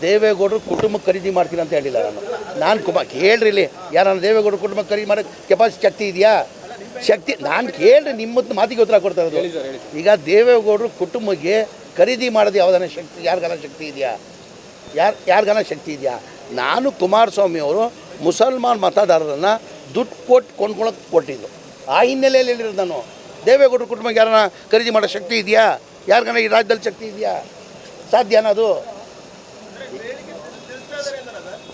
ದೇವೇಗೌಡರು ಕುಟುಂಬಕ್ಕೆ ಖರೀದಿ ಮಾಡ್ತೀನಿ ಅಂತ ಹೇಳಿಲ್ಲ ನಾನು ಹೇಳ್ರಿ ಇಲ್ಲಿ ಯಾರನ್ನ ದೇವೇಗೌಡರು ಕುಟುಂಬಕ್ಕೆ ಖರೀದಿ ಮಾಡೋಕ್ಕೆ ಕೆಪಾಸಿಟಿ ಶಕ್ತಿ ಇದೆಯಾ? ಶಕ್ತಿ ನಾನು ಕೇಳ್ರಿ, ನಿಮ್ಮದು ಮಾತಿಗೆ ಉತ್ತರ ಕೊಡ್ತಾ ಇರೋದು. ಈಗ ದೇವೇಗೌಡರು ಕುಟುಂಬಕ್ಕೆ ಖರೀದಿ ಮಾಡೋದು ಯಾವುದನ್ನ ಶಕ್ತಿ, ಯಾರಿಗಾನ ಶಕ್ತಿ ಇದೆಯಾ? ಯಾರಿಗಾನ ಶಕ್ತಿ ಇದೆಯಾ? ನಾನು ಕುಮಾರಸ್ವಾಮಿ ಅವರು ಮುಸಲ್ಮಾನ್ ಮತದಾರರನ್ನು ದುಡ್ಡು ಕೊಟ್ಟು ಕೊಂಡ್ಕೊಳಕ್ಕೆ ಕೊಟ್ಟಿದ್ದು. ಆ ಹಿನ್ನೆಲೆಯಲ್ಲಿ ಹೇಳಿರೋದು ನಾನು. ದೇವೇಗೌಡರು ಕುಟುಂಬಕ್ಕೆ ಯಾರನ್ನ ಖರೀದಿ ಮಾಡೋ ಶಕ್ತಿ ಇದೆಯಾ? ಯಾರಿಗಾನ ಈ ರಾಜ್ಯದಲ್ಲಿ ಶಕ್ತಿ ಇದೆಯಾ? ಸಾಧ್ಯನಾ ಅದು?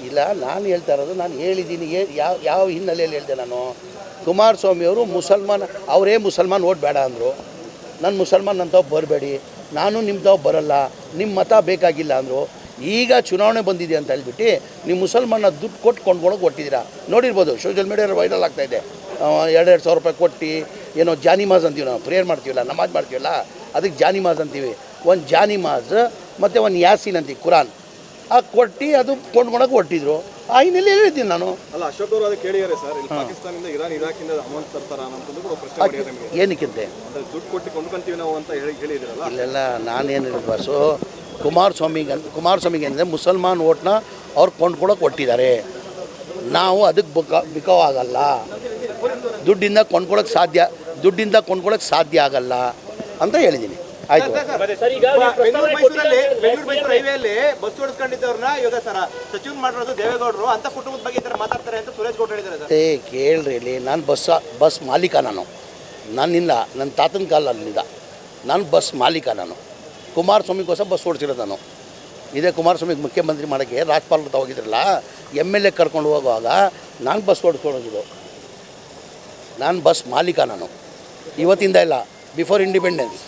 ಇಲ್ಲ, ನಾನು ಹೇಳ್ತಾ ಇರೋದು, ನಾನು ಹೇಳಿದ್ದೀನಿ. ಯಾವ ಹಿನ್ನೆಲೆಯಲ್ಲಿ ಹೇಳಿದೆ ನಾನು? ಕುಮಾರಸ್ವಾಮಿ ಅವರು ಮುಸಲ್ಮಾನ್, ಅವರೇ ಮುಸಲ್ಮಾನ್ ಓಟ್ ಬೇಡ ಅಂದರು. ನಾನು ಮುಸಲ್ಮಾನ್ ಅಂತಾವ್ ಬರಬೇಡಿ, ನಾನು ನಿಮ್ತಾವ್ ಬರಲ್ಲ, ನಿಮ್ಮ ಮತ ಬೇಕಾಗಿಲ್ಲ ಅಂದರು. ಈಗ ಚುನಾವಣೆ ಬಂದಿದೆ ಅಂತ ಹೇಳ್ಬಿಟ್ಟು ನೀವು ಮುಸಲ್ಮಾನ ದುಡ್ಡು ಕೊಟ್ಟು ಕೊಂಡ್ಕೊಳಕ್ಕೆ ಕೊಟ್ಟಿದ್ದೀರಾ. ನೋಡಿರ್ಬೋದು, ಸೋಷಿಯಲ್ ಮೀಡಿಯಾದಲ್ಲಿ ವೈರಲ್ ಆಗ್ತಾಯಿದೆ. 2,000 ರೂಪಾಯಿ ಕೊಟ್ಟು ಏನೋ ಜಾನಿಮಾಜ್ ಅಂತೀವಿ, ನಾವು ಪ್ರೇಯರ್ ಮಾಡ್ತೀವಲ್ಲ, ನಮಾಜ್ ಮಾಡ್ತೀವಲ್ಲ, ಅದಕ್ಕೆ ಜಾನಿಮಾಜ್ ಅಂತೀವಿ. ಒಂದು ಜಾನಿಮಾಜ್ ಮತ್ತು ಒಂದು ಯಾಸೀನ್ ಅಂತೀವಿ, ಕುರಾನ್, ಆ ಕೊಟ್ಟು ಅದು ಕೊಂಡ್ಕೊಳಕ್ಕೆ ಕೊಟ್ಟಿದ್ರು. ಆ ಹಿನ್ನೆಲೆ ಹೇಳಿದ್ದೀನಿ ನಾನು. ಅಲ್ಲ, ಅಶೋಕ್ ಅವರು ಅದಕ್ಕೆ ಹೇಳಿದ್ದಾರೆ ಸರ್, ಇಲ್ಲಿ ಪಾಕಿಸ್ತಾನದಿಂದ ಇರಾನ್ ಇರಾಕಿಂದ ಅಮೌಂಟ್ ತರ್ತಾರ ಅನ್ನೋದು ಕೂಡ ಪ್ರಶ್ನೆ. ಏನಕ್ಕಿಂತೆ ದುಡ್ಡು ಕೊಟ್ಟು ಕೊಂಡ್ಕೊಂತೀವಿ ನಾವು ಅಂತ ಹೇಳಿದಿರಲ್ಲ. ಇಲ್ಲೆಲ್ಲ ನಾನೇನು ಹೇಳಿದ್ಬಾರ್ಸು. ಕುಮಾರಸ್ವಾಮಿಗೆ ಅಂದರೆ ಮುಸಲ್ಮಾನ್ ಓಟ್ನ ಅವ್ರು ಕೊಂಡ್ಕೊಳಕ್ಕೆ ಕೊಟ್ಟಿದ್ದಾರೆ. ನಾವು ಅದಕ್ಕೆ ಬಿಕಾವಾಗಲ್ಲ. ದುಡ್ಡಿಂದ ಕೊಂಡ್ಕೊಳಕ್ಕೆ ಸಾಧ್ಯ ಆಗಲ್ಲ ಅಂತ ಹೇಳಿದ್ದೀನಿ. ಆಯ್ತು. ಹೈವೇಲಿ ಬಸ್ ಓಡಿಸ್ಕೊಂಡಿದ್ದವ್ರನ್ನ ಇವಾಗ ಸಚಿವ ಮಾಡಿರೋದು ದೇವೇಗೌಡರು ಅಂತ ಕುಟುಂಬದ ಬಗ್ಗೆ ಮಾತಾಡ್ತಾರೆ ಅಂತ ಸುರೇಶ್ ಗೌಡ ಹೇಳಿದ್ದಾರೆ. ಕೇಳ್ರಿ, ಇಲ್ಲಿ ನಾನು ಬಸ್ ಮಾಲೀಕ. ನನ್ನಿಂದ ನನ್ನ ತಾತನ ಕಾಲದಿಂದ ನಾನು ಬಸ್ ಮಾಲೀಕ. ನಾನು ಕುಮಾರಸ್ವಾಮಿಗೋಸ್ಕರ ಬಸ್ ಓಡಿಸಿರೋದು ನಾನು. ಇದೇ ಕುಮಾರಸ್ವಾಮಿಗೆ ಮುಖ್ಯಮಂತ್ರಿ ಮಾಡೋಕ್ಕೆ ರಾಜ್ಪಾಲ್ ಹೋಗಿದ್ರಲ್ಲ, MLA ಕರ್ಕೊಂಡು ಹೋಗುವಾಗ ನಾನು ಬಸ್ ಓಡಿಸ್ಕೊಂಡು ಹೋಗಿದ್ದು. ನಾನು ಬಸ್ ಮಾಲೀಕ. ನಾನು ಇವತ್ತಿಂದ ಇಲ್ಲ, ಬಿಫೋರ್ ಇಂಡಿಪೆಂಡೆನ್ಸ್.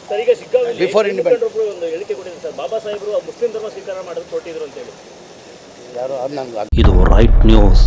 ಯಾರು ಅದು ನನಗೆ ಇದು ರೈಟ್ ನ್ಯೂಸ್.